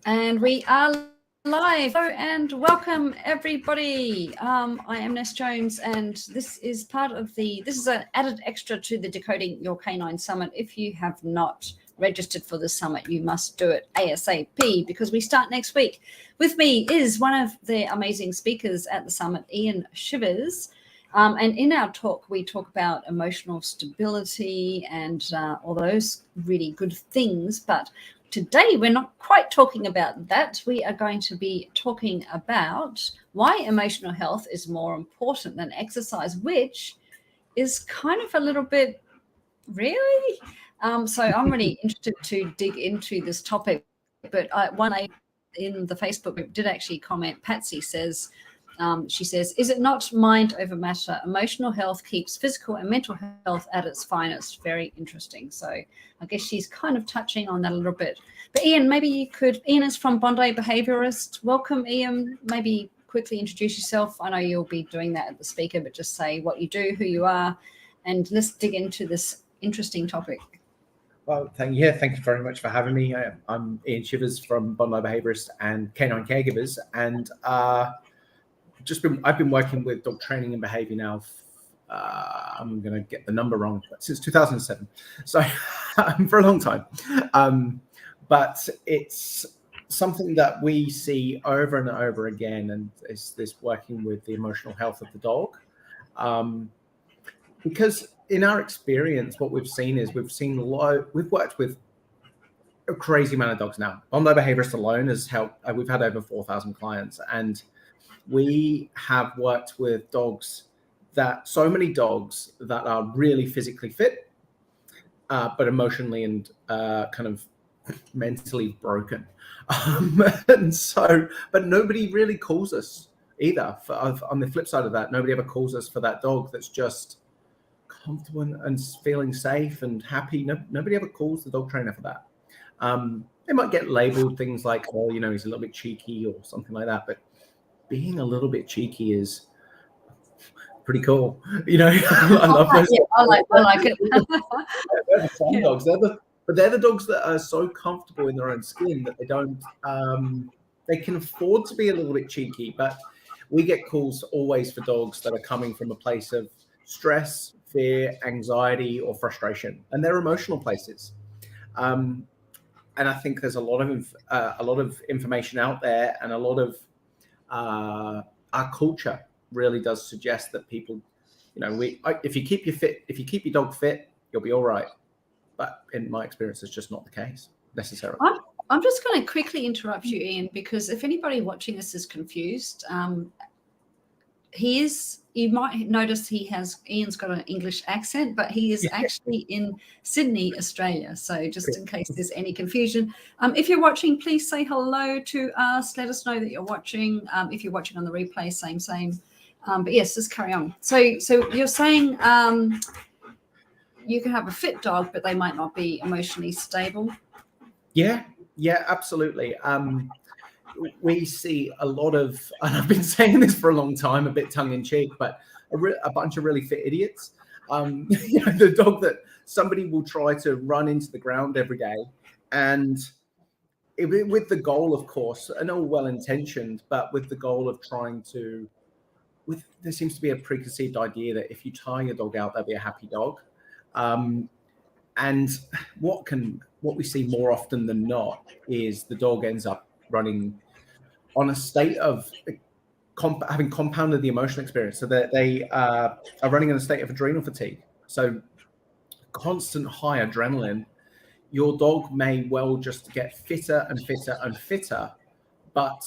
And we are live. Hello and welcome everybody. I am Ness Jones, and this is this is an added extra to the Decoding Your Canine Summit. If you have not registered for the summit, you must do it ASAP because we start next week. With me is one of the amazing speakers at the summit, Ian Shivers. And in our talk, we talk about emotional stability and all those really good things. But today, we're not quite talking about that. We are going to be talking about why emotional health is more important than exercise, which is kind of a little bit, really? So I'm really interested to dig into this topic. But one lady in the Facebook group did actually comment. Patsy says, she says, is it not mind over matter? Emotional health keeps physical and mental health at its finest. Very interesting. So I guess she's kind of touching on that a little bit. But Ian, maybe you could, Ian is from Bondi Behaviourist. Welcome, Ian. Maybe quickly introduce yourself. I know you'll be doing that at the speaker, but just say what you do, who you are, and let's dig into this interesting topic. Well, thank you very much for having me. I'm Ian Shivers from Bondi Behaviourist and Canine Caregivers, and I've been working with dog training and behaviour now. I'm going to get the number wrong, but since 2007, so for a long time. But it's something that we see over and over again, and it's this working with the emotional health of the dog. Because in our experience, what we've seen is we've worked with a crazy amount of dogs now. Bondi Behaviourist alone has helped. We've had over 4,000 clients, and we have worked with so many dogs that are really physically fit, but emotionally and kind of mentally broken. But nobody really calls us either. On the flip side of that, nobody ever calls us for that dog that's just comfortable and feeling safe and happy. Nobody ever calls the dog trainer for that. They might get labeled things like, oh, he's a little bit cheeky or something like that, but being a little bit cheeky is pretty cool. I love those. Yeah, I like it. They're the fun dogs. They're the dogs that are so comfortable in their own skin that they don't. They can afford to be a little bit cheeky, but we get calls always for dogs that are coming from a place of stress, fear, anxiety, or frustration, and they're emotional places. And I think there's a lot of information out there, and a lot of our culture really does suggest that people, if you keep your dog fit, you'll be all right. But in my experience, it's just not the case necessarily. I'm just going to quickly interrupt you, Ian, because if anybody watching this is confused, you might notice Ian's got an English accent, but he is actually in Sydney, Australia. So just in case there's any confusion, if you're watching, please say hello to us. Let us know that you're watching. If you're watching on the replay, same. But yes, just carry on. So you're saying you can have a fit dog, but they might not be emotionally stable. Yeah, absolutely. We see a lot of, and I've been saying this for a long time, a bit tongue-in-cheek, but a bunch of really fit idiots. The dog that somebody will try to run into the ground every day, and with the goal, of course, and all well-intentioned, but with the goal of there seems to be a preconceived idea that if you tire your dog out, they'll be a happy dog. And what we see more often than not is the dog ends up running on a state of having compounded the emotional experience, so that they are running in a state of adrenal fatigue. So constant high adrenaline, your dog may well just get fitter and fitter and fitter, but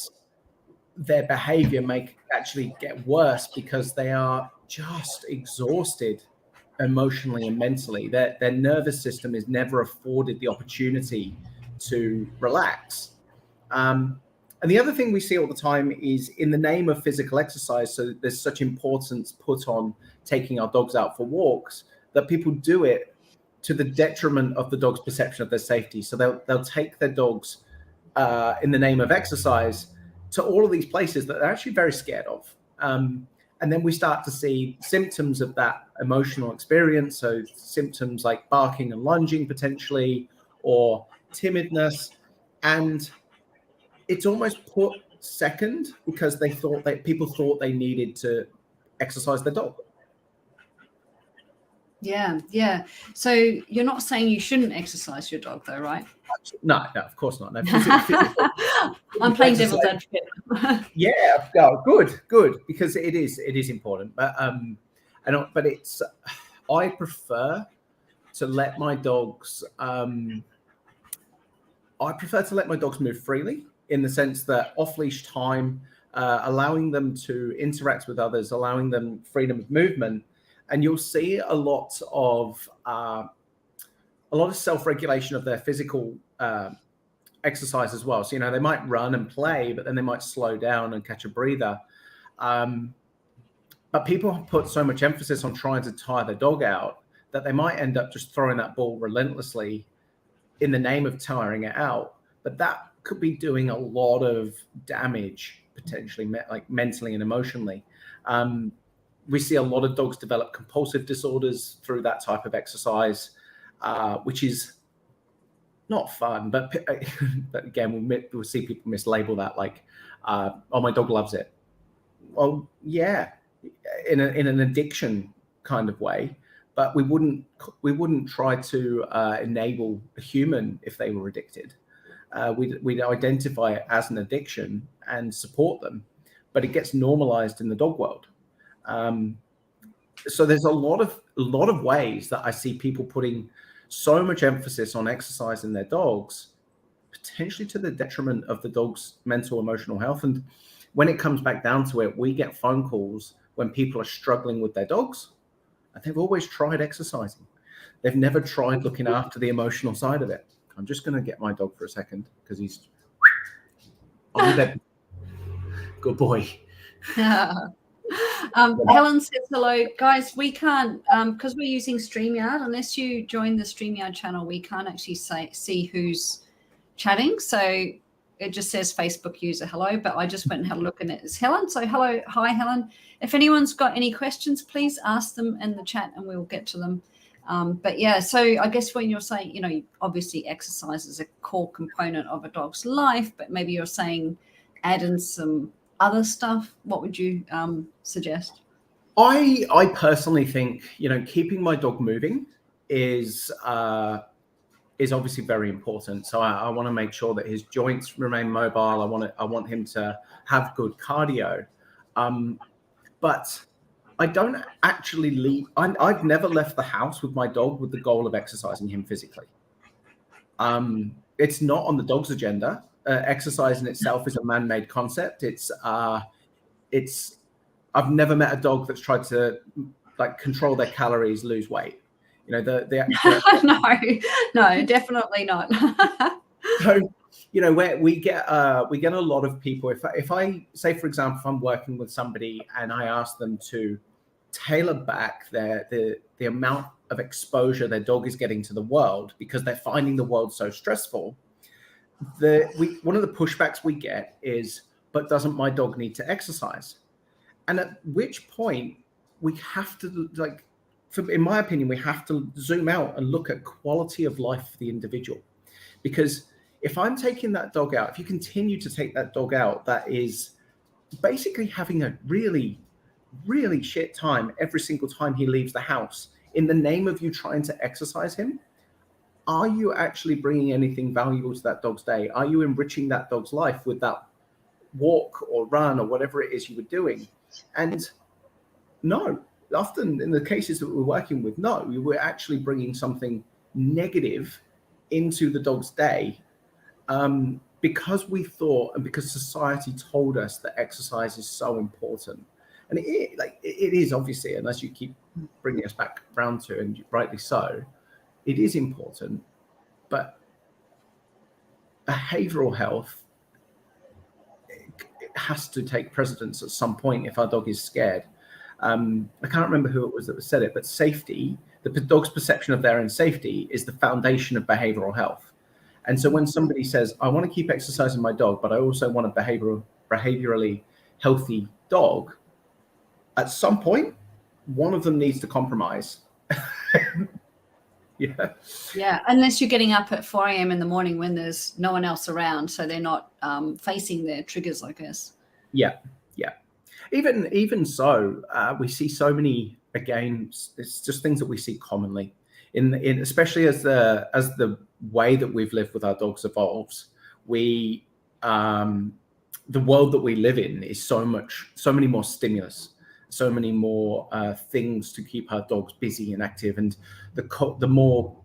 their behavior may actually get worse because they are just exhausted emotionally and mentally. Their nervous system is never afforded the opportunity to relax. And the other thing we see all the time is, in the name of physical exercise, so there's such importance put on taking our dogs out for walks, that people do it to the detriment of the dog's perception of their safety. So they'll take their dogs in the name of exercise to all of these places that they're actually very scared of. And then we start to see symptoms of that emotional experience. So symptoms like barking and lunging potentially, or timidness. And it's almost put second because people thought they needed to exercise their dog. Yeah. So you're not saying you shouldn't exercise your dog, though, right? No, of course not. No, I'm playing devil's advocate. Yeah, good, because it is important. But it's I prefer to let my dogs move freely, in the sense that off-leash time, allowing them to interact with others, allowing them freedom of movement, and you'll see a lot of self-regulation of their physical exercise as well. So, they might run and play, but then they might slow down and catch a breather. But people have put so much emphasis on trying to tire the dog out that they might end up just throwing that ball relentlessly in the name of tiring it out. But that could be doing a lot of damage, potentially, like mentally and emotionally. We see a lot of dogs develop compulsive disorders through that type of exercise, which is not fun. But again, we'll see people mislabel that like, "Oh, my dog loves it." Well, yeah, in an addiction kind of way. But we wouldn't try to enable a human if they were addicted. We'd identify it as an addiction and support them, but it gets normalized in the dog world. So there's a lot of ways that I see people putting so much emphasis on exercising their dogs, potentially to the detriment of the dog's mental, emotional health. And when it comes back down to it, we get phone calls when people are struggling with their dogs, and they've always tried exercising. They've never tried looking after the emotional side of it. I'm just going to get my dog for a second because he's on bed. Good boy. Helen says hello, guys. We can't because we're using StreamYard. Unless you join the StreamYard channel, we can't actually see who's chatting. So it just says Facebook user hello, but I just went and had a look and it's Helen. So hello, hi Helen. If anyone's got any questions, please ask them in the chat and we'll get to them. But yeah, so I guess when you're saying, obviously exercise is a core component of a dog's life, but maybe you're saying add in some other stuff. What would you suggest? I personally think, keeping my dog moving is obviously very important. So I want to make sure that his joints remain mobile. I want him to have good cardio. But I don't actually leave. I've never left the house with my dog with the goal of exercising him physically. It's not on the dog's agenda. Exercise in itself is a man-made concept. I've never met a dog that's tried to control their calories, lose weight. No, definitely not. So, where we get a lot of people. If I say, for example, if I'm working with somebody and I ask them to tailor back the amount of exposure their dog is getting to the world because they're finding the world so stressful, one of the pushbacks we get is, "But doesn't my dog need to exercise?" And at which point we have to, in my opinion, we have to zoom out and look at quality of life for the individual. Because if I'm taking that dog out, if you continue to take that dog out, that is basically having a really, really shit time every single time he leaves the house in the name of you trying to exercise him, are you actually bringing anything valuable to that dog's day? Are you enriching that dog's life with that walk or run or whatever it is you were doing? And no, often in the cases that we're working with, no, we're actually bringing something negative into the dog's day because we thought, and because society told us that exercise is so important. And it is obviously, unless you keep bringing us back around to, and rightly so, it is important. But behavioral health, it has to take precedence at some point if our dog is scared. I can't remember who it was that said it, but safety, the dog's perception of their own safety is the foundation of behavioral health. And so when somebody says, "I want to keep exercising my dog, but I also want a behaviorally healthy dog," at some point, one of them needs to compromise. Yeah. Yeah, unless you're getting up at 4 a.m. in the morning when there's no one else around, so they're not facing their triggers, I guess. Yeah. Yeah. Even so, we see so many, again, it's just things that we see commonly in especially as the way that we've lived with our dogs evolves. We the world that we live in is so many more stimulus, so many more things to keep our dogs busy and active, and the more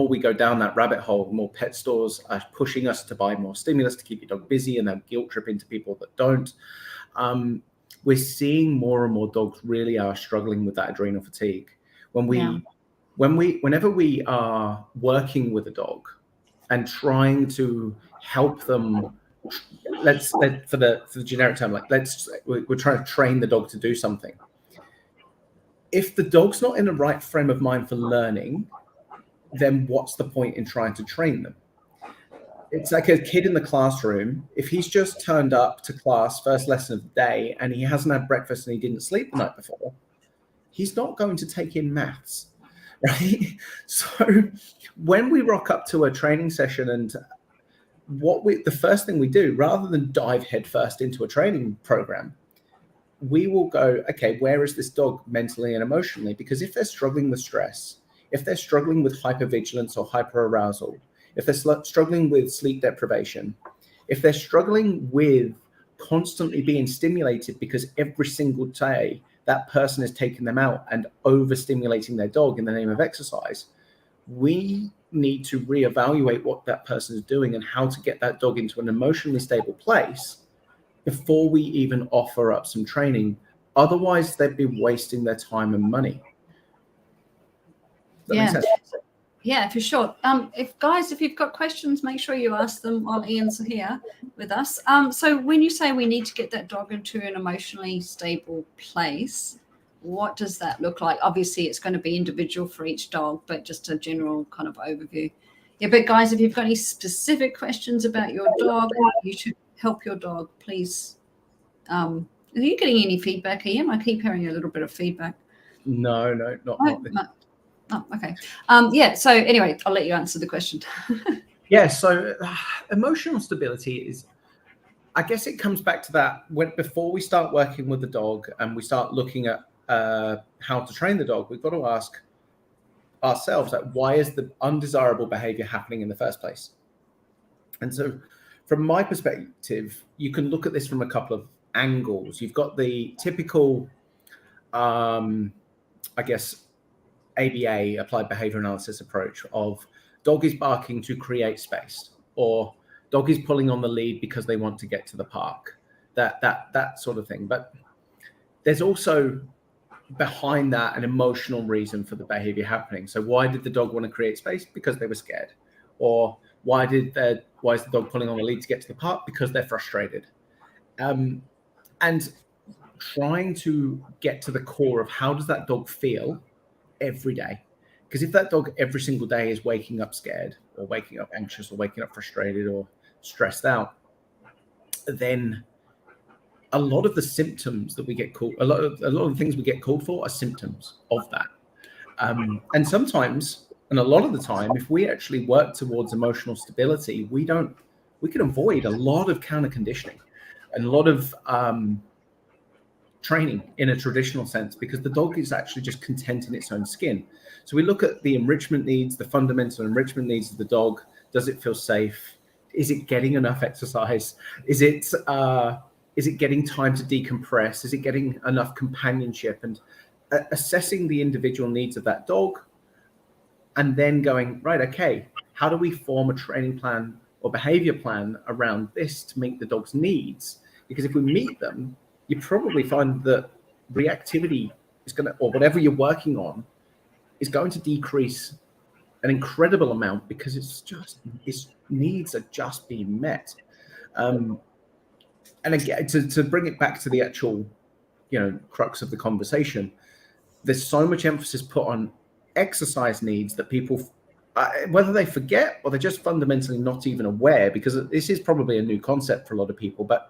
we go down that rabbit hole, more pet stores are pushing us to buy more stimulus to keep your dog busy, and then guilt trip into people that don't. We're seeing more and more dogs really are struggling with that adrenal fatigue. Whenever we are working with a dog and trying to help them, for the generic term, like we're trying to train the dog to do something. If the dog's not in the right frame of mind for learning, then what's the point in trying to train them? It's like a kid in the classroom. If he's just turned up to class, first lesson of the day, and he hasn't had breakfast and he didn't sleep the night before, he's not going to take in maths, right? So when we rock up to a training session, and the first thing we do, rather than dive headfirst into a training program, we will go, okay, where is this dog mentally and emotionally? Because if they're struggling with stress, if they're struggling with hypervigilance or hyperarousal, if they're struggling with sleep deprivation, if they're struggling with constantly being stimulated because every single day that person is taking them out and overstimulating their dog in the name of exercise, we need to reevaluate what that person is doing and how to get that dog into an emotionally stable place before we even offer up some training. Otherwise, they'd be wasting their time and money. Does that make sense? Yeah, for sure. If you've got questions, make sure you ask them while Ian's here with us. So when you say we need to get that dog into an emotionally stable place, what does that look like? Obviously, it's going to be individual for each dog, but just a general kind of overview. Yeah, but guys, if you've got any specific questions about your dog, you should help your dog, please. Are you getting any feedback, Ian? I keep hearing a little bit of feedback. No, not this. No. Oh, okay. So anyway, I'll let you answer the question. Yeah, so emotional stability is, I guess it comes back to that before we start working with the dog and we start looking at how to train the dog, we've got to ask ourselves, like, why is the undesirable behavior happening in the first place? And so from my perspective, you can look at this from a couple of angles. You've got the typical, I guess, ABA, applied behavior analysis approach of dog is barking to create space, or dog is pulling on the lead because they want to get to the park, that sort of thing. But there's also behind that an emotional reason for the behavior happening. So why did the dog want to create space? Because they were scared. Or why is the dog pulling on the lead to get to the park? Because they're frustrated. And trying to get to the core of how does that dog feel every day? Because if that dog every single day is waking up scared, or waking up anxious, or waking up frustrated or stressed out, then a lot of the symptoms that we get called, a lot of the things we get called for are symptoms of that. And sometimes, and a lot of the time, if we actually work towards emotional stability, we can avoid a lot of counter conditioning and a lot of training in a traditional sense, because the dog is actually just content in its own skin. So we look at the enrichment needs, the fundamental enrichment needs of the dog. Does it feel safe? Is it getting enough exercise? Is it getting time to decompress? Is it getting enough companionship? And assessing the individual needs of that dog, and then going, right, okay, how do we form a training plan or behavior plan around this to meet the dog's needs? Because if we meet them, you probably find that reactivity is going to, or whatever you're working on, is going to decrease an incredible amount, because its needs are just being met. And again, to bring it back to the actual, crux of the conversation, there's so much emphasis put on exercise needs that people, whether they forget or they're just fundamentally not even aware, because this is probably a new concept for a lot of people, but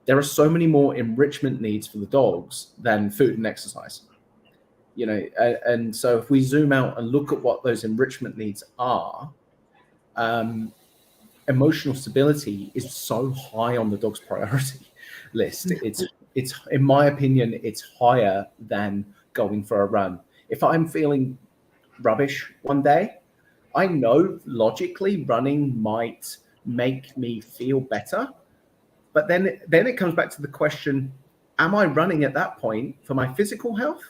there are so many more enrichment needs for the dogs than food and exercise. And so if we zoom out and look at what those enrichment needs are, emotional stability is so high on the dog's priority list. It's in my opinion, it's higher than going for a run. If I'm feeling rubbish one day, I know logically running might make me feel better, but then it comes back to the question, am I running at that point for my physical health,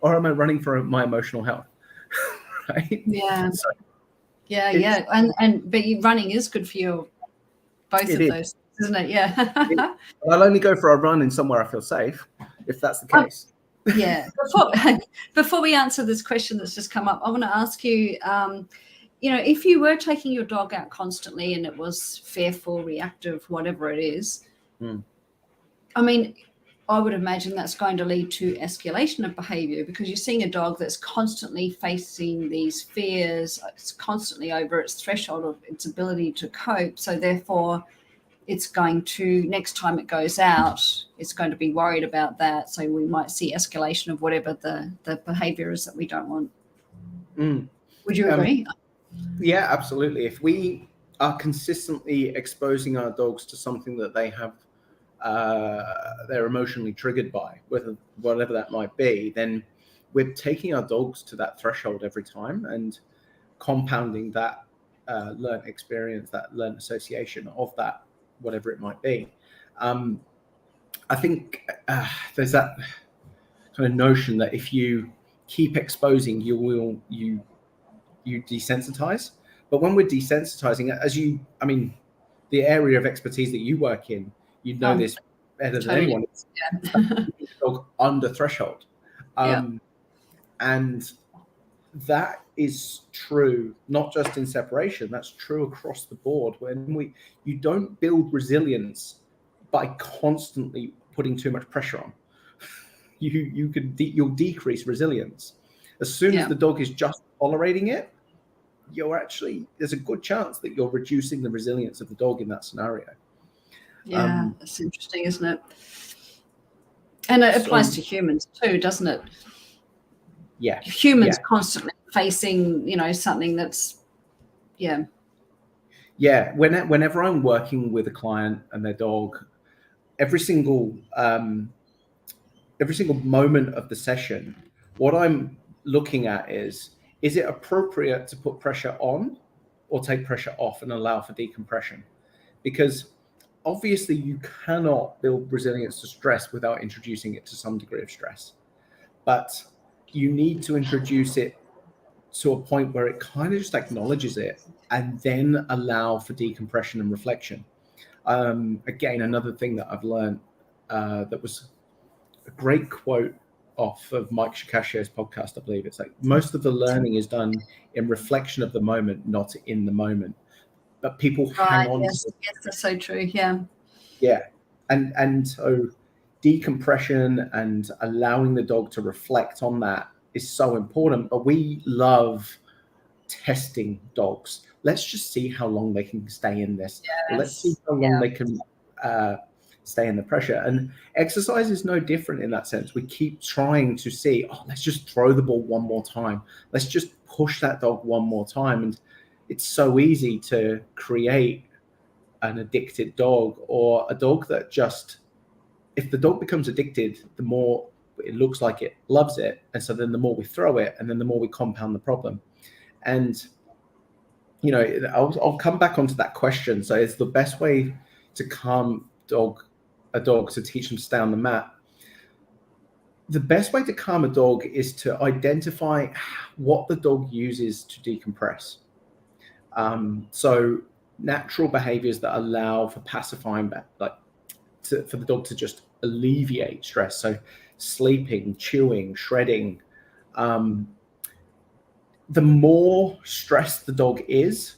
or am I running for my emotional health? Right? Yeah. So yeah. But running is good for you, both of those, isn't it? Yeah. I'll only go for a run in somewhere I feel safe, if that's the case. Yeah. Before we answer this question that's just come up, I want to ask you, if you were taking your dog out constantly and it was fearful, reactive, whatever it is, I mean, I would imagine that's going to lead to escalation of behavior, because you're seeing a dog that's constantly facing these fears. It's constantly over its threshold of its ability to cope. So therefore, it's going to, next time it goes out, it's going to be worried about that. So we might see escalation of whatever the behavior is that we don't want. Would you agree? Yeah, absolutely. If we are consistently exposing our dogs to something that they have, they're emotionally triggered by, whatever that might be, then we're taking our dogs to that threshold every time and compounding that learned experience, that learned association of that, whatever it might be. I think there's that kind of notion that if you keep exposing, you desensitize. But when we're desensitizing, the area of expertise that you work in, you know this better than anyone. Dog under threshold, and that is true not just in separation. That's true across the board. When you don't build resilience by constantly putting too much pressure on. You'll decrease resilience. As soon as the dog is just tolerating it, there's a good chance that you're reducing the resilience of the dog in that scenario. Yeah, that's interesting, isn't it? And it applies to humans too, doesn't it? Yeah. Humans constantly facing, something that's, Yeah, whenever I'm working with a client and their dog, every single moment of the session, what I'm looking at is it appropriate to put pressure on or take pressure off and allow for decompression? Because obviously you cannot build resilience to stress without introducing it to some degree of stress. But you need to introduce it to a point where it kind of just acknowledges it and then allow for decompression and reflection. Again, another thing that I've learned that was a great quote off of Mike Shikashio's podcast, I believe. It's like, most of the learning is done in reflection of the moment, not in the moment. But people hang on. Yes, that's so true. Yeah. And so decompression and allowing the dog to reflect on that is so important. But we love testing dogs. Let's just see how long they can stay in this. Yes. Let's see how long they can stay in the pressure. And exercise is no different in that sense. We keep trying to see, let's just throw the ball one more time. Let's just push that dog one more time. And it's so easy to create an addicted dog, or a dog that just, if the dog becomes addicted, the more it looks like it loves it. And so then the more we throw it, and then the more we compound the problem. And, I'll come back onto that question. So it's the best way to calm a dog to teach them to stay on the mat. The best way to calm a dog is to identify what the dog uses to decompress. So natural behaviors that allow for pacifying, for the dog to just alleviate stress. So sleeping, chewing, shredding. The more stressed the dog is,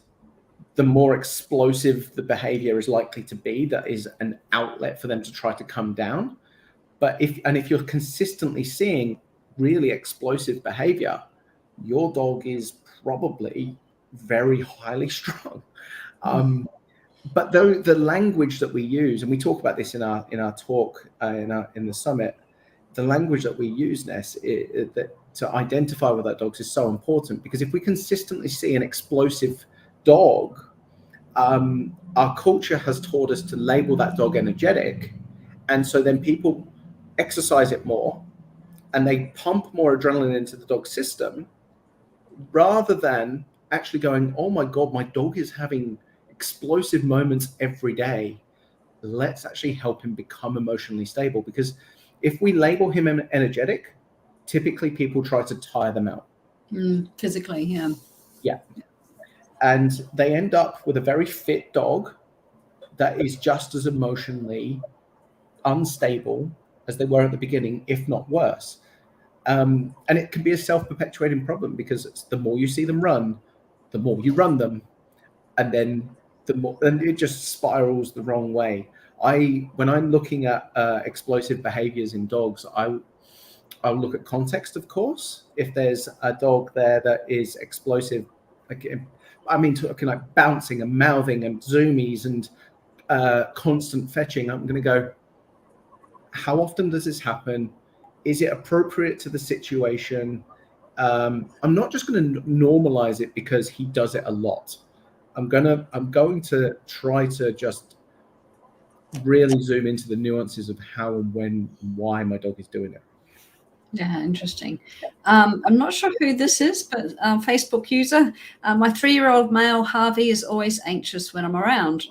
the more explosive the behavior is likely to be. That is an outlet for them to try to come down. But if you're consistently seeing really explosive behavior, your dog is probably very highly strung. But though the language that we use, and we talk about this in our talk in the summit, the language that we use, Ness, that identify with our dogs is so important, because if we consistently see an explosive dog, our culture has taught us to label that dog energetic, and so then people exercise it more and they pump more adrenaline into the dog's system, rather than actually going, oh my God, my dog is having explosive moments every day. Let's actually help him become emotionally stable, because if we label him energetic, typically people try to tire them out. Physically, yeah. Yeah. And they end up with a very fit dog that is just as emotionally unstable as they were at the beginning, if not worse. And it can be a self-perpetuating problem, because it's the more you see them run, the more you run them, and then and it just spirals the wrong way. When I'm looking at explosive behaviors in dogs, I'll look at context, of course. If there's a dog there that is explosive, talking like bouncing and mouthing and zoomies and constant fetching, I'm going to go, how often does this happen? Is it appropriate to the situation? I'm not just going to normalize it because he does it a lot. I'm going to try to just really zoom into the nuances of how and when and why my dog is doing it. Yeah, interesting. I'm not sure who this is, but Facebook user. My 3-year-old male Harvey is always anxious when I'm around.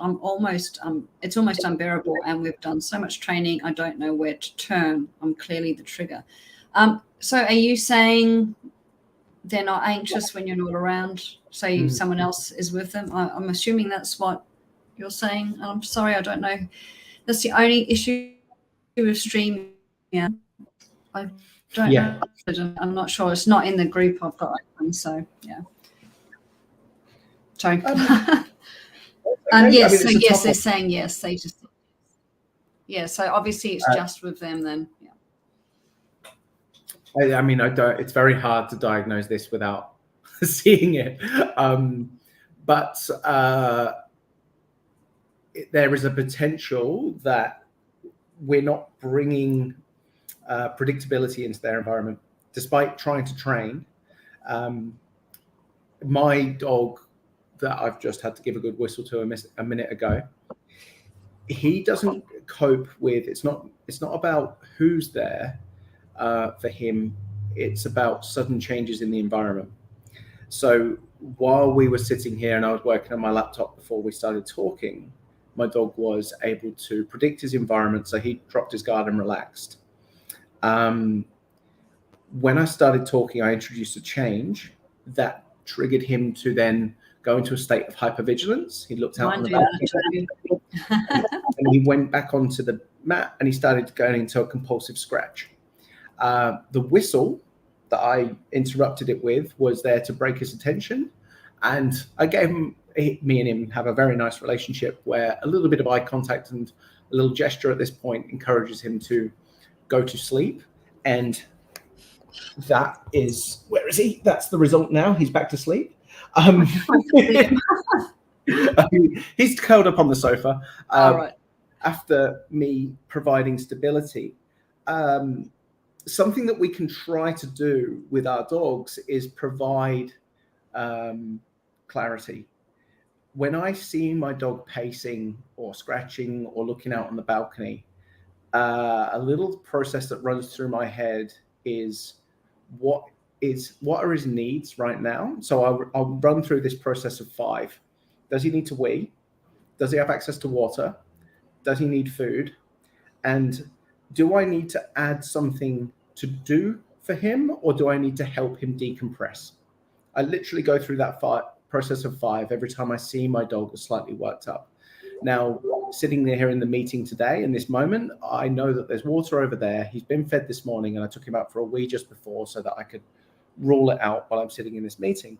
It's almost unbearable, and we've done so much training. I don't know where to turn. I'm clearly the trigger. So, are you saying they're not anxious when you're not around? So someone else is with them. I'm assuming that's what you're saying. I'm sorry, I don't know. That's the only issue with streaming. Yeah. I don't know. I'm not sure. It's not in the group I've got open, so yeah. Sorry. Yes, they're saying yes. They just so obviously it's just with them then. Yeah. It's very hard to diagnose this without seeing it, but there is a potential that we're not bringing predictability into their environment, despite trying to train. My dog that I've just had to give a good whistle to a minute ago, he doesn't cope with, it's not about who's there for him, it's about sudden changes in the environment. So while we were sitting here and I was working on my laptop before we started talking, my dog was able to predict his environment, so he dropped his guard and relaxed. When I started talking, I introduced a change that triggered him to then go into a state of hypervigilance. He looked out on the balcony and he went back onto the mat and he started going into a compulsive scratch. The whistle that I interrupted it with was there to break his attention, and I gave him, me and him have a very nice relationship where a little bit of eye contact and a little gesture at this point encourages him to go to sleep. And that is, where is he? That's the result now. He's back to sleep. He's curled up on the sofa after me providing stability. Something that we can try to do with our dogs is provide clarity. When I see my dog pacing or scratching or looking out on the balcony, a little process that runs through my head is what are his needs right now? So I'll run through this process of 5. Does he need to wee? Does he have access to water? Does he need food? And do I need to add something to do for him, or do I need to help him decompress? I literally go through that process of 5 every time I see my dog is slightly worked up. Now, sitting there here in the meeting today, in this moment, I know that there's water over there. He's been fed this morning, and I took him out for a wee just before so that I could rule it out while I'm sitting in this meeting.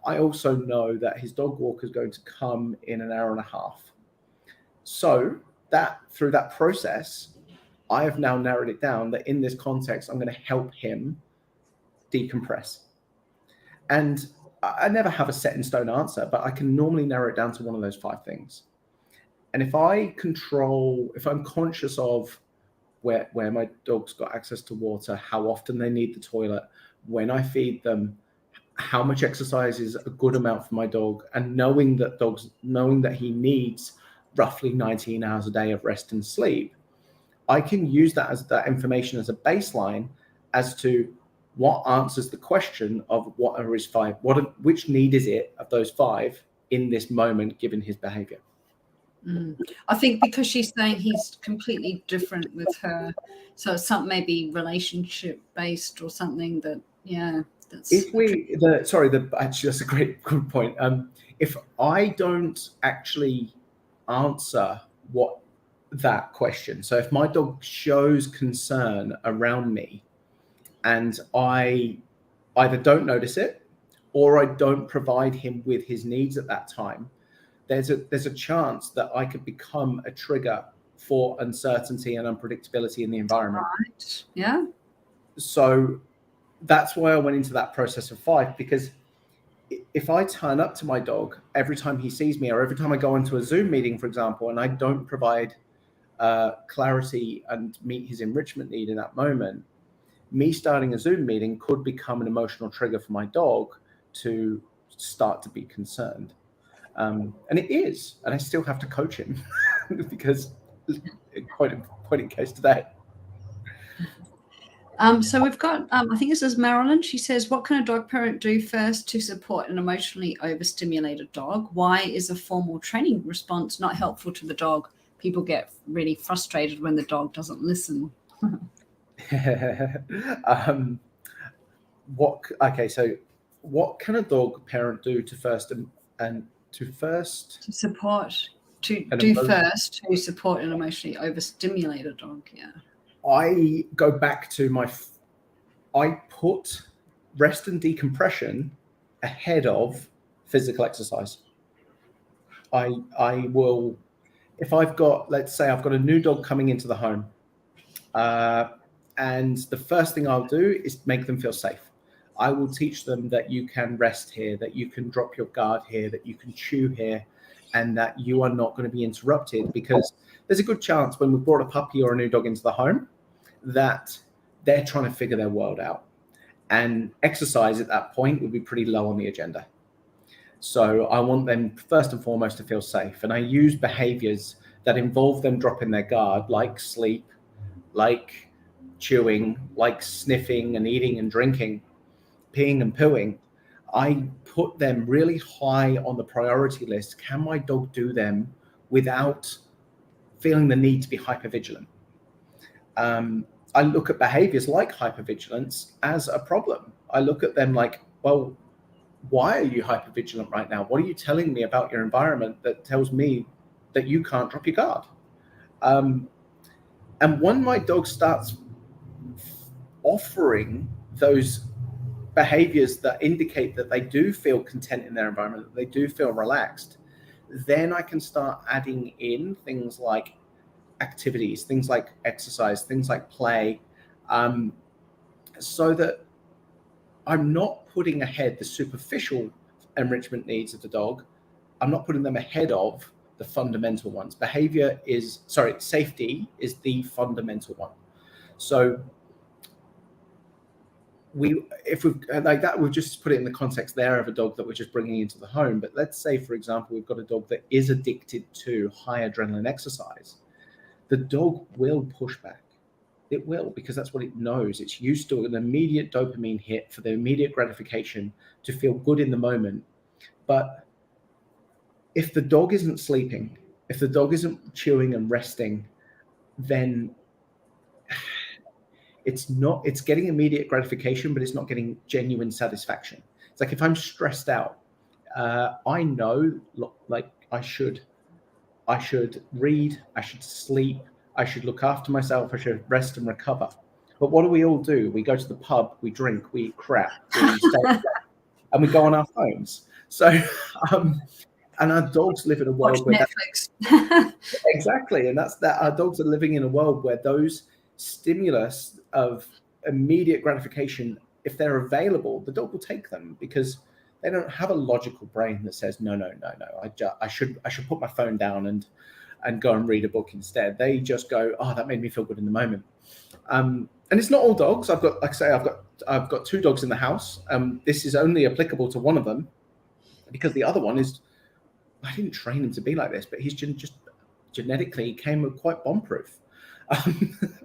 I also know that his dog walker is going to come in an hour and a half. So that through that process, I have now narrowed it down that in this context, I'm going to help him decompress. And I never have a set in stone answer, but I can normally narrow it down to one of those 5 things. And if I'm conscious of where my dog's got access to water, how often they need the toilet, when I feed them, how much exercise is a good amount for my dog, and knowing that he needs roughly 19 hours a day of rest and sleep, I can use that information as a baseline as to what answers the question of what are his five, which need is it of those five in this moment, given his behavior. I think because she's saying he's completely different with her, so it's something maybe relationship based or something that, yeah. Actually, that's a good point. If I don't actually answer that question, so if my dog shows concern around me and I either don't notice it or I don't provide him with his needs at that time, there's a chance that I could become a trigger for uncertainty and unpredictability in the environment. Right. Yeah. So that's why I went into that process of 5, because if I turn up to my dog every time he sees me, or every time I go into a Zoom meeting, for example, and I don't provide clarity and meet his enrichment need in that moment, me starting a Zoom meeting could become an emotional trigger for my dog to start to be concerned. And it is, and I still have to coach him because quite in case today. So we've got, I think this is Marilyn. She says, what can a dog parent do first to support an emotionally overstimulated dog? Why is a formal training response not helpful to the dog? People get really frustrated when the dog doesn't listen. So what can a dog parent do to support an emotionally overstimulated dog? Yeah. I go back to I put rest and decompression ahead of physical exercise. I will, if let's say I've got a new dog coming into the home, and the first thing I'll do is make them feel safe. I will teach them that you can rest here, that you can drop your guard here, that you can chew here, and that you are not going to be interrupted, because there's a good chance when we've brought a puppy or a new dog into the home that they're trying to figure their world out. And exercise at that point would be pretty low on the agenda. So I want them first and foremost to feel safe. And I use behaviors that involve them dropping their guard, like sleep, like chewing, like sniffing and eating and drinking, peeing and pooing. I put them really high on the priority list. Can my dog do them without feeling the need to be hypervigilant? I look at behaviors like hypervigilance as a problem. I look at them like, well, why are you hypervigilant right now? What are you telling me about your environment that tells me that you can't drop your guard? And when my dog starts offering those behaviors that indicate that they do feel content in their environment, that they do feel relaxed, then I can start adding in things like activities, things like exercise, things like play, so that I'm not putting ahead the superficial enrichment needs of the dog. I'm not putting them ahead of the fundamental ones. Safety is the fundamental one. So we've just put it in the context there of a dog that we're just bringing into the home. But let's say, for example, we've got a dog that is addicted to high adrenaline exercise. The dog will push back. It will, because that's what it knows. It's used to an immediate dopamine hit for the immediate gratification to feel good in the moment. But if the dog isn't sleeping, if the dog isn't chewing and resting, then it's getting immediate gratification, but it's not getting genuine satisfaction. It's like if I'm stressed out, I know, like I should read, I should sleep, I should look after myself, I should rest and recover. But what do we all do? We go to the pub, we drink, we eat crap, we stay and we go on our phones. So, and our dogs live in a world where Netflix. Exactly, and that's that. Our dogs are living in a world where those stimulus of immediate gratification, if they're available, the dog will take them, because they don't have a logical brain that says no. I should put my phone down and go and read a book instead. They just go, oh, that made me feel good in the moment. And it's not all dogs. I've got, like I say, I've got 2 dogs in the house. This is only applicable to one of them, because the other one is, I didn't train him to be like this, but he's just genetically he came quite bomb-proof.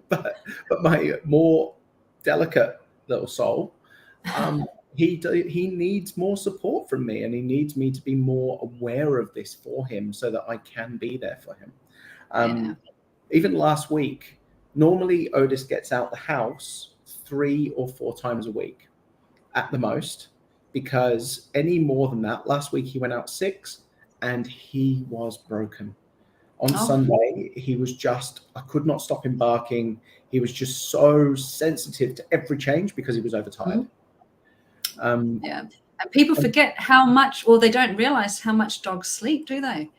But my more delicate little soul, he needs more support from me, and he needs me to be more aware of this for him so that I can be there for him. Even last week, normally Otis gets out the house 3 or 4 times a week at the most, because any more than that, last week he went out 6 and he was broken. On Sunday, he was just, I could not stop him barking. He was just so sensitive to every change because he was overtired. And people forget how much, or they don't realize how much dogs sleep, do they?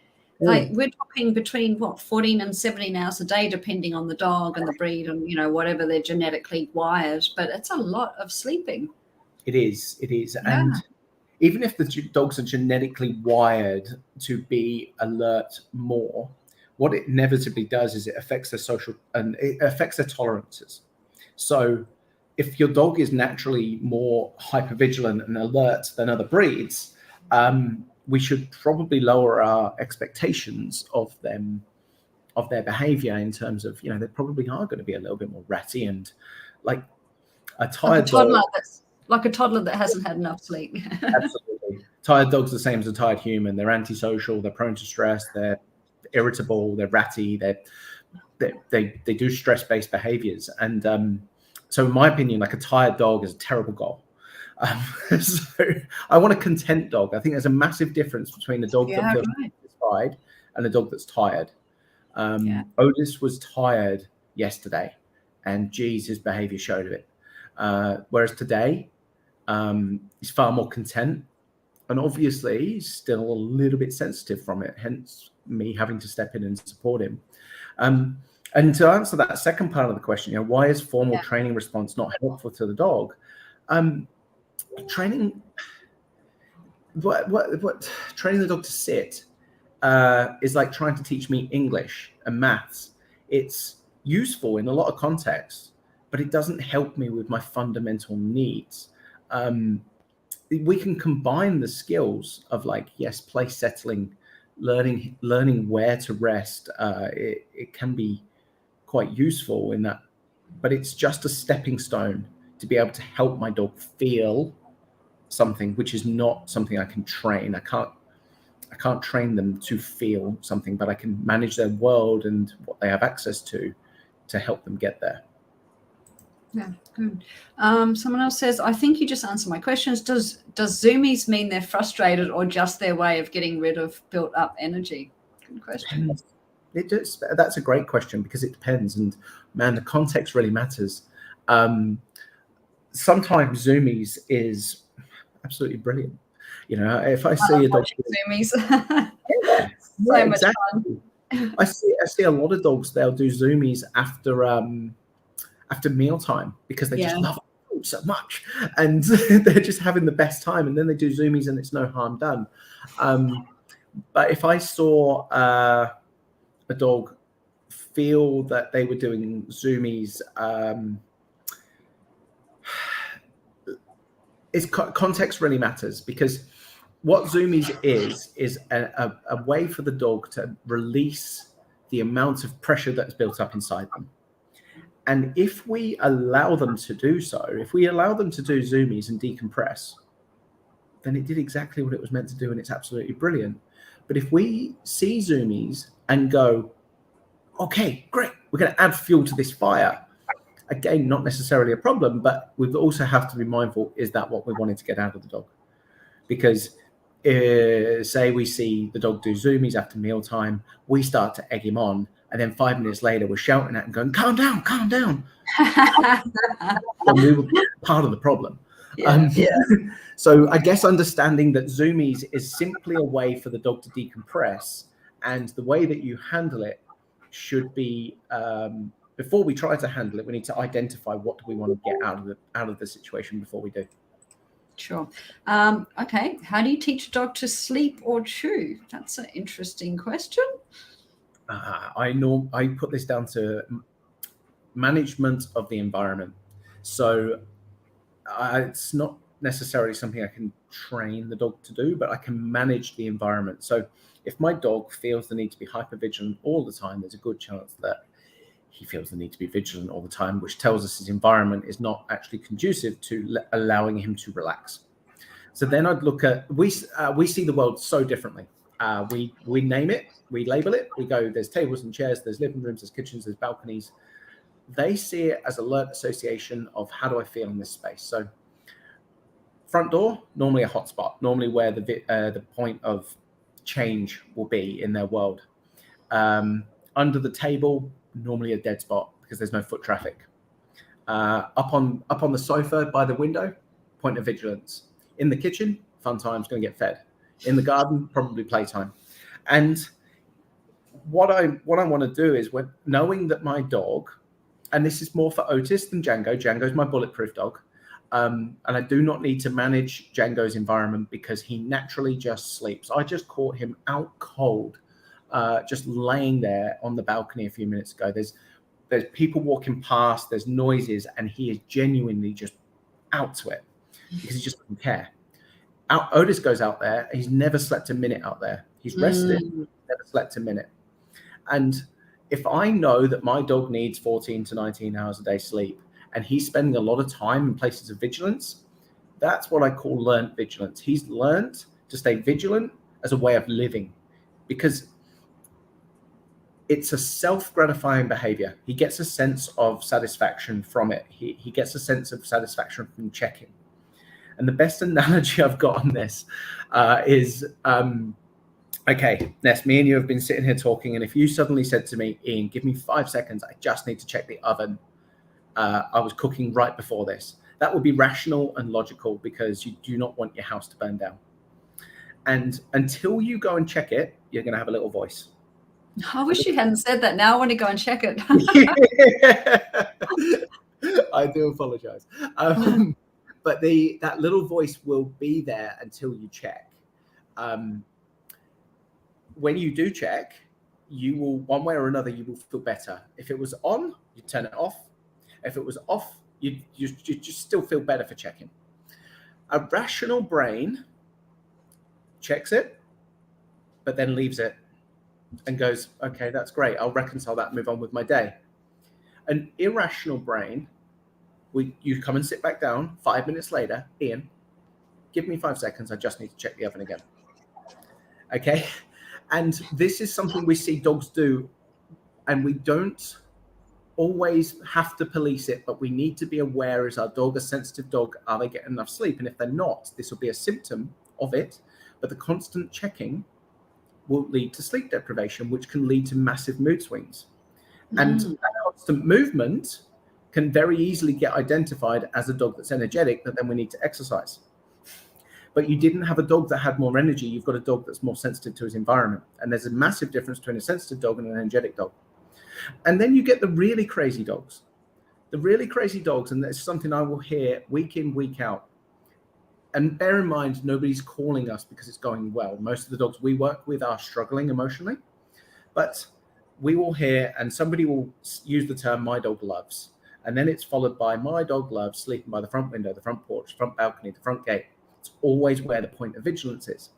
Like, we're talking between 14 and 17 hours a day, depending on the dog and the breed and, you know, whatever they're genetically wired. But it's a lot of sleeping. It is. Yeah. And even if the dogs are genetically wired to be alert more, what it inevitably does is it affects their social and it affects their tolerances. So if your dog is naturally more hypervigilant and alert than other breeds, we should probably lower our expectations of them, of their behavior, in terms of, you know, they probably are going to be a little bit more ratty and like a tired toddler. That's like a toddler that hasn't had enough sleep. Absolutely. Tired dog's the same as a tired human. They're antisocial, they're prone to stress, they're irritable, they're ratty, they do stress-based behaviors. And so in my opinion, like, a tired dog is a terrible goal. So I want a content dog. I think there's a massive difference between a dog that feels satisfied and a dog that's tired. Otis was tired yesterday, and geez, his behavior showed it. Whereas today, he's far more content, and obviously he's still a little bit sensitive from it, hence me having to step in and support him. And to answer that second part of the question, you know, why is formal training response not helpful to the dog? Training training the dog to sit is like trying to teach me English and maths. It's useful in a lot of contexts, but it doesn't help me with my fundamental needs. We can combine the skills of, like, yes, place settling, learning where to rest. It can be quite useful in that, but it's just a stepping stone to be able to help my dog feel something, which is not something I can train. I can't train them to feel something, but I can manage their world and what they have access to help them get there. Yeah, good. Someone else says, I think you just answered my questions. Does zoomies mean they're frustrated, or just their way of getting rid of built up energy? Good question. That's a great question, because it depends. And man, the context really matters. Sometimes zoomies is absolutely brilliant. You know, if I see a dog zoomies, so much fun. I see a lot of dogs, they'll do zoomies after mealtime, because they just love food so much, and they're just having the best time, and then they do zoomies and it's no harm done. But if I saw a dog feel that they were doing zoomies, context really matters, because what zoomies is a way for the dog to release the amount of pressure that's built up inside them. And if we allow them to do so, if we allow them to do zoomies and decompress, then it did exactly what it was meant to do, and it's absolutely brilliant. But if we see zoomies and go, okay, great, we're going to add fuel to this fire, again, not necessarily a problem, but we also have to be mindful, is that what we wanted to get out of the dog? Because say we see the dog do zoomies after mealtime, we start to egg him on, and then 5 minutes later we're shouting at him going, calm down, calm down. And we were part of the problem. So I guess understanding that zoomies is simply a way for the dog to decompress, and the way that you handle it should be, before we try to handle it, we need to identify what do we want to get out of the situation before we do. Sure. Okay. How do you teach a dog to sleep or chew? That's an interesting question. I put this down to management of the environment. So it's not necessarily something I can train the dog to do, but I can manage the environment. So if my dog feels the need to be hypervigilant all the time, there's a good chance that he feels the need to be vigilant all the time, which tells us his environment is not actually conducive to allowing him to relax. So then I'd look at, we see the world so differently. We name it, we label it, we go, there's tables and chairs, there's living rooms, there's kitchens, there's balconies. They see it as a learned association of how do I feel in this space. So front door, normally a hotspot, normally where the point of change will be in their world. Under the table, normally a dead spot because there's no foot traffic. Up on the sofa by the window, point of vigilance. In the kitchen, fun times, going to get fed. In the garden, probably playtime. And what I want to do is, when knowing that my dog, and this is more for Otis than Django. Django's my bulletproof dog. And I do not need to manage Django's environment because he naturally just sleeps. I just caught him out cold, just laying there on the balcony a few minutes ago. There's people walking past, there's noises, and he is genuinely just out to it because he just doesn't care. Otis goes out there. He's never slept a minute out there. He's rested, never slept a minute. And if I know that my dog needs 14 to 19 hours a day sleep, and he's spending a lot of time in places of vigilance, that's what I call learned vigilance. He's learned to stay vigilant as a way of living because it's a self-gratifying behavior. He gets a sense of satisfaction from it. He gets a sense of satisfaction from checking. And the best analogy I've got on this is, okay, Ness, me and you have been sitting here talking, and if you suddenly said to me, Ian, give me 5 seconds, I just need to check the oven. I was cooking right before this. That would be rational and logical because you do not want your house to burn down. And until you go and check it, you're going to have a little voice. I wish you hadn't said that. Now I want to go and check it. I do apologize. But that little voice will be there until you check. When you do check, you will, one way or another, you will feel better. If it was on, you turn it off. If it was off, you just still feel better for checking. A rational brain checks it, but then leaves it and goes, okay, that's great. I'll reconcile that and move on with my day. An irrational brain, you come and sit back down 5 minutes later, Ian, give me 5 seconds. I just need to check the oven again. Okay. And this is something we see dogs do, and we don't always have to police it, but we need to be aware, is our dog a sensitive dog? Are they getting enough sleep? And if they're not, this will be a symptom of it. But the constant checking will lead to sleep deprivation, which can lead to massive mood swings. And that constant movement can very easily get identified as a dog that's energetic, that then we need to exercise. But you didn't have a dog that had more energy. You've got a dog that's more sensitive to his environment. And there's a massive difference between a sensitive dog and an energetic dog. And then you get the really crazy dogs. The really crazy dogs, and that's something I will hear week in, week out. And bear in mind, nobody's calling us because it's going well. Most of the dogs we work with are struggling emotionally. But we will hear, and somebody will use the term, my dog loves. And then it's followed by, my dog loves sleeping by the front window, the front porch, front balcony, the front gate. It's always where the point of vigilance is.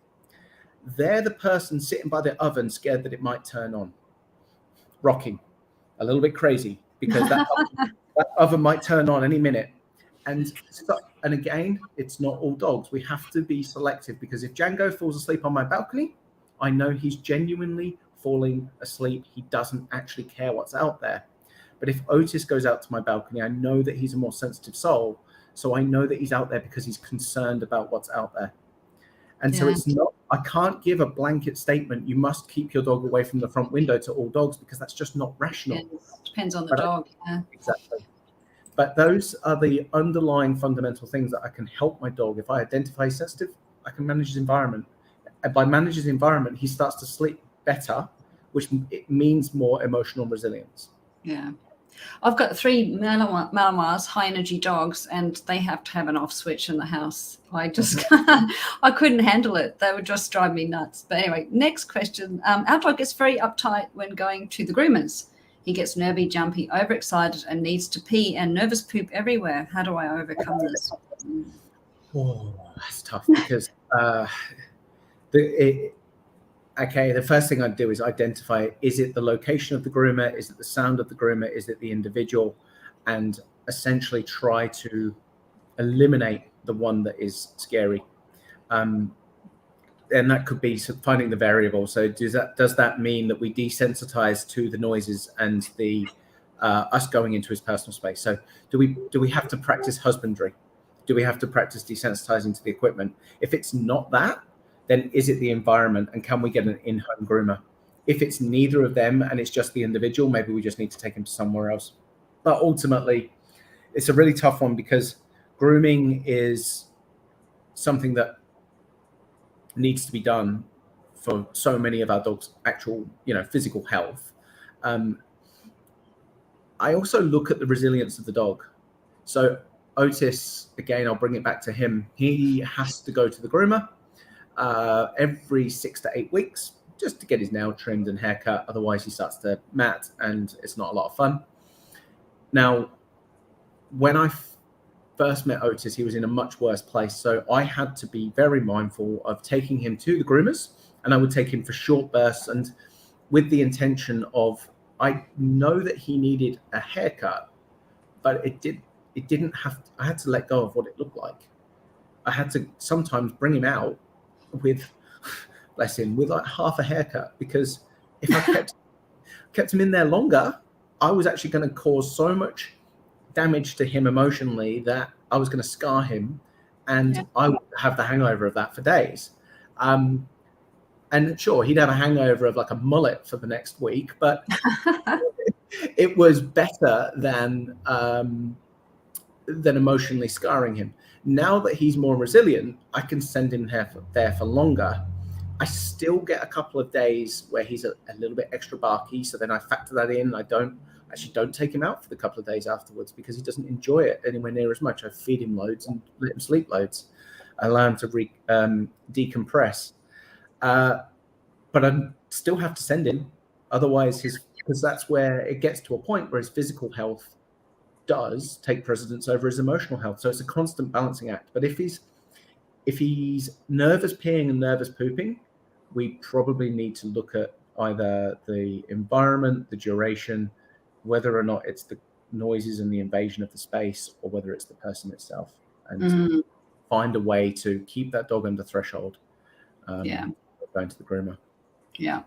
They're the person sitting by the oven scared that it might turn on, rocking, a little bit crazy, because that oven might turn on any minute. And again, it's not all dogs. We have to be selective, because if Django falls asleep on my balcony, I know he's genuinely falling asleep. He doesn't actually care what's out there. But if Otis goes out to my balcony, I know that he's a more sensitive soul. So I know that he's out there because he's concerned about what's out there. And so it's not, I can't give a blanket statement, you must keep your dog away from the front window to all dogs, because that's just not rational. It depends on the dog. Exactly. But those are the underlying fundamental things that I can help my dog. If I identify he's sensitive, I can manage his environment. And by manage his environment, he starts to sleep better, which it means more emotional resilience. Yeah. I've got 3 Malinois, high energy dogs, and they have to have an off switch in the house. I just I couldn't handle it. They would just drive me nuts. But anyway, next question. Our dog is very uptight when going to the groomers. He gets nervy, jumpy, overexcited, and needs to pee and nervous poop everywhere. How do I overcome this? Oh, that's tough because the first thing I'd do is identify, is it the location of the groomer? Is it the sound of the groomer? Is it the individual? And essentially try to eliminate the one that is scary. And that could be finding the variable. So does that mean that we desensitize to the noises and the us going into his personal space? So do we have to practice husbandry? Do we have to practice desensitizing to the equipment? If it's not that, then is it the environment, and can we get an in-home groomer? If it's neither of them and it's just the individual, maybe we just need to take him to somewhere else. But ultimately, it's a really tough one because grooming is something that needs to be done for so many of our dogs' actual, physical health. I also look at the resilience of the dog. So Otis, again, I'll bring it back to him. He has to go to the groomer every 6 to 8 weeks just to get his nail trimmed and haircut. Otherwise, he starts to mat, and it's not a lot of fun. Now, when I first met Otis, he was in a much worse place. So I had to be very mindful of taking him to the groomers, and I would take him for short bursts, and with the intention of, I know that he needed a haircut, but it didn't have to, I had to let go of what it looked like. I had to sometimes bring him out with, bless him, with like half a haircut, because if I kept him in there longer, I was actually going to cause so much damage to him emotionally that I was going to scar him, and I would have the hangover of that for days. And sure, he'd have a hangover of like a mullet for the next week, but it was better than emotionally scarring him. Now that he's more resilient, I can send him there for longer. I still get a couple of days where he's a little bit extra barky, so then I factor that in. I don't take him out for the couple of days afterwards because he doesn't enjoy it anywhere near as much. I feed him loads and let him sleep loads. I allow him to decompress. But I still have to send him. Otherwise, because that's where it gets to a point where his physical health does take precedence over his emotional health. So it's a constant balancing act. But if he's nervous peeing and nervous pooping, we probably need to look at either the environment, the duration, whether or not it's the noises and the invasion of the space, or whether it's the person itself, and find a way to keep that dog under threshold. Going to the groomer. Yeah.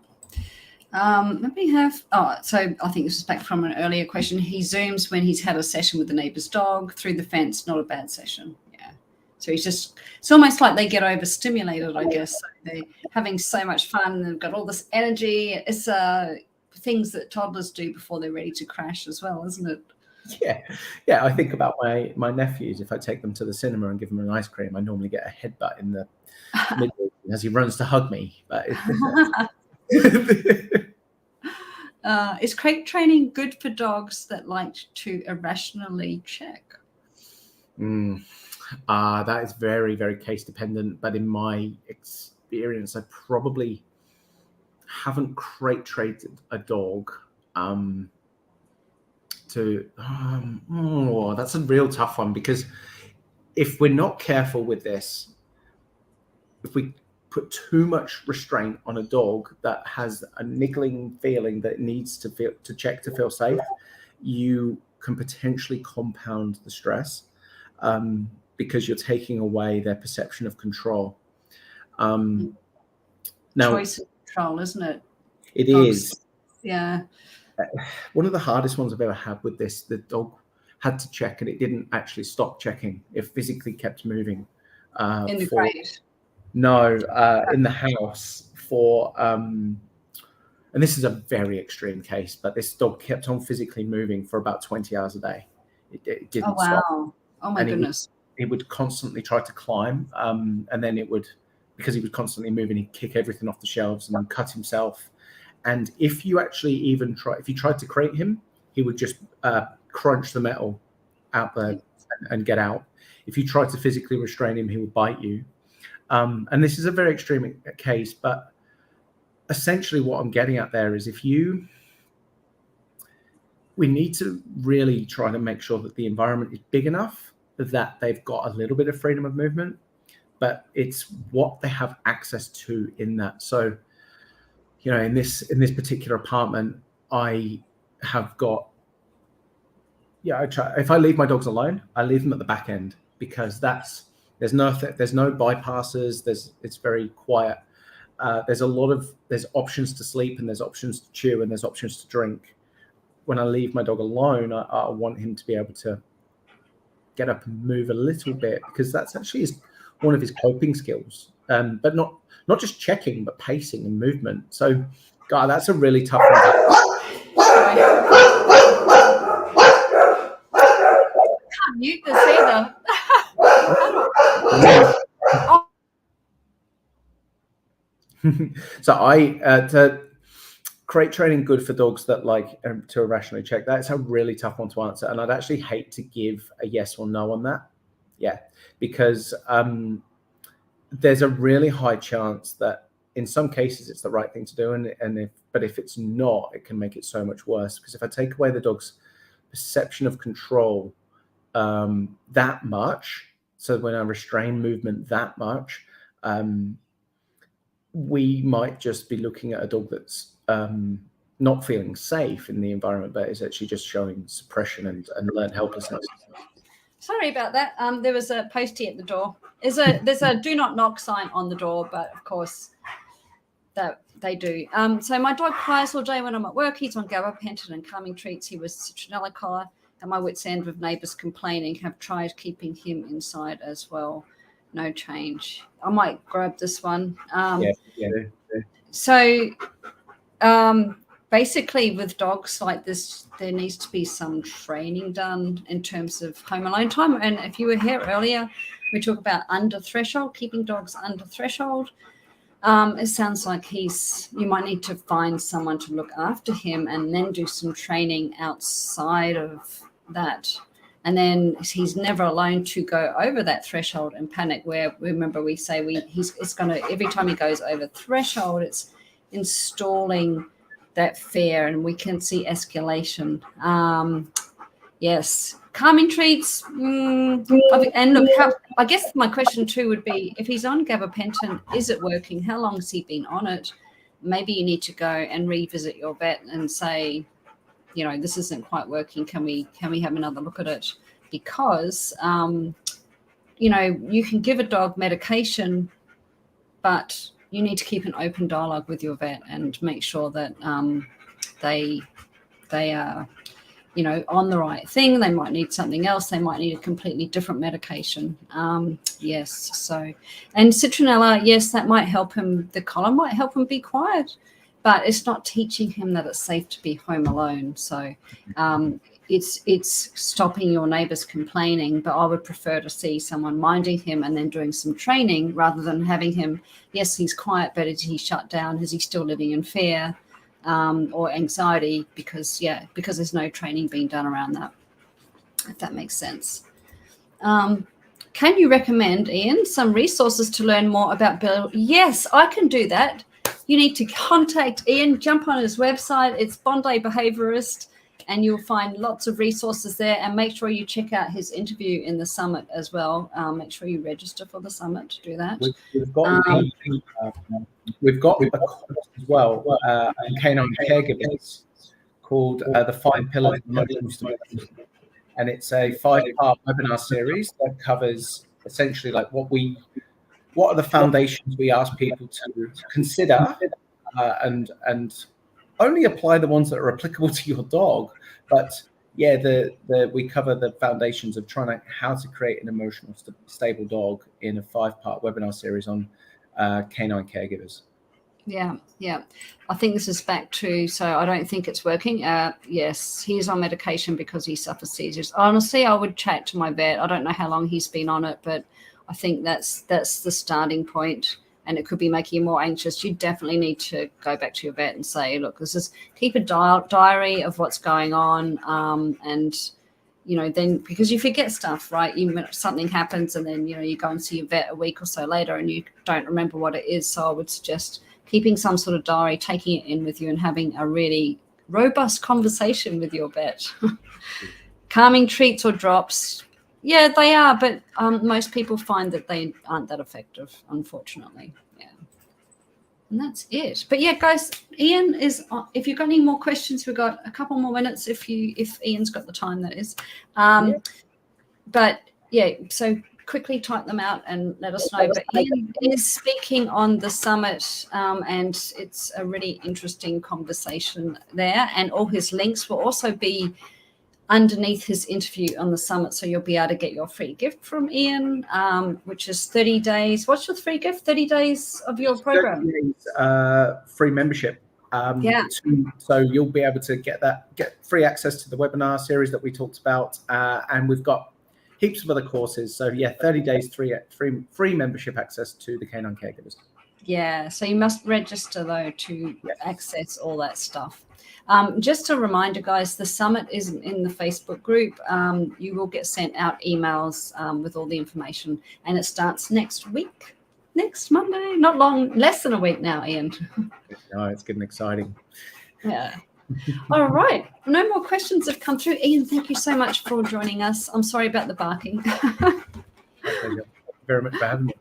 Let me have, so I think this is back from an earlier question. He zooms when he's had a session with the neighbor's dog through the fence, not a bad session. Yeah. So it's almost like they get overstimulated, I guess. So they're having so much fun. They've got all this energy. It's things that toddlers do before they're ready to crash as well, isn't it? Yeah. I think about my nephews. If I take them to the cinema and give them an ice cream, I normally get a headbutt in the middle as he runs to hug me. But is crate training good for dogs that like to irrationally check? That is very, very case dependent. But in my experience, I probably haven't crate trained a dog that's a real tough one, because if we're not careful with this, if we put too much restraint on a dog that has a niggling feeling that it needs to check to feel safe, you can potentially compound the stress because you're taking away their perception of control. Now, choice of control, isn't it? It is. Yeah. One of the hardest ones I've ever had with this, the dog had to check and it didn't actually stop checking. It physically kept moving. In the crate? No, in the house for, and this is a very extreme case, but this dog kept on physically moving for about 20 hours a day. It didn't stop. Oh my goodness. He would constantly try to climb, and then because he was constantly moving, he'd kick everything off the shelves and cut himself. And if you actually if you tried to crate him, he would just crunch the metal out there and get out. If you tried to physically restrain him, he would bite you. And this is a very extreme case, but essentially what I'm getting at there is if you we need to really try to make sure that the environment is big enough that they've got a little bit of freedom of movement, but it's what they have access to in that. So, you know, in this particular apartment, I have got, if I leave my dogs alone, I leave them at the back end, because there's no bypasses. It's very quiet. There's options to sleep, and there's options to chew, and there's options to drink. When I leave my dog alone, I want him to be able to get up and move a little bit, because that's actually one of his coping skills. But not just checking, but pacing and movement. So, God, that's a really tough one. Can't mute this either. So to create training good for dogs that like to irrationally check, that's a really tough one to answer, and I'd actually hate to give a yes or no on that. Yeah, because there's a really high chance that in some cases it's the right thing to do, but if it's not, it can make it so much worse. Because if I take away the dog's perception of control that much, so when I restrain movement that much, we might just be looking at a dog that's not feeling safe in the environment, but is actually just showing suppression and learned helplessness. Sorry about that. There was a postie at the door. There's a do not knock sign on the door, but of course that they do. So my dog cries all day when I'm at work. He's on gabapentin and calming treats. He was citronella collar, and my wit's end with neighbours complaining. Have tried keeping him inside as well. No change. I might grab this one. So basically with dogs like this, there needs to be some training done in terms of home alone time. And if you were here earlier, we talked about under threshold, keeping dogs under threshold. It sounds like you might need to find someone to look after him and then do some training outside of that. And then he's never alone to go over that threshold and panic, where remember we say it's going to, every time he goes over threshold, it's installing that fear, and we can see escalation. Yes. Calming treats. And look, I guess my question too would be, if he's on gabapentin, is it working? How long has he been on it? Maybe you need to go and revisit your vet and say, you know, this isn't quite working. Can we have another look at it? Because, you know, you can give a dog medication, but you need to keep an open dialogue with your vet and make sure that they are, you know, on the right thing. They might need something else. They might need a completely different medication. Yes. So, and citronella, yes, that might help him. The collar might help him be quiet, but it's not teaching him that it's safe to be home alone. So it's stopping your neighbors complaining, but I would prefer to see someone minding him and then doing some training rather than having him, yes, he's quiet, but is he shut down? Is he still living in fear or anxiety? Because there's no training being done around that, if that makes sense. Can you recommend, Ian, some resources to learn more about Bill? Yes, I can do that. You need to contact Ian, jump on his website. It's Bondi Behaviourist, and you'll find lots of resources there. And make sure you check out his interview in the summit as well. Make sure you register for the summit to do that. We've got a course as well, Canine Caregivers, called the 5 Pillars of Emotional Stability. And it's a 5-part webinar series that covers essentially like what are the foundations we ask people to consider, and only apply the ones that are applicable to your dog. But yeah, we cover the foundations of how to create an emotional stable dog in a 5-part webinar series on canine caregivers. Yeah. I think this is back to, so I don't think it's working. Yes, he's on medication because he suffers seizures. Honestly, I would chat to my vet. I don't know how long he's been on it, but I think that's the starting point, and it could be making you more anxious. You definitely need to go back to your vet and say, look, keep a diary of what's going on, and you know, then because you forget stuff, right? Something happens, and then you go and see your vet a week or so later, and you don't remember what it is. So I would suggest keeping some sort of diary, taking it in with you, and having a really robust conversation with your vet. Calming treats or drops, yeah, they are, but most people find that they aren't that effective, unfortunately. Yeah. And that's it. But yeah, guys, Ian is, if you've got any more questions, we've got a couple more minutes if Ian's got the time, that is. But yeah, so quickly type them out and let us know. But Ian is speaking on the summit, and it's a really interesting conversation there. And all his links will also be underneath his interview on the summit, so you'll be able to get your free gift from Ian, which is 30 days. What's your free gift? 30 days of your program. 30 days, free membership. So you'll be able to get free access to the webinar series that we talked about, and we've got heaps of other courses. So yeah, 30 days, free membership access to the Canine Caregivers. Yeah, so you must register though to access all that stuff. Just a reminder, guys, the summit is in the Facebook group. You will get sent out emails with all the information, and it starts next week, next Monday. Not long, less than a week now, Ian. No, it's getting exciting. Yeah. All right. No more questions have come through. Ian, thank you so much for joining us. I'm sorry about the barking. Thank you very much for having me.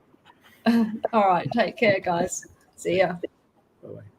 All right. Take care, guys. See ya. Bye-bye.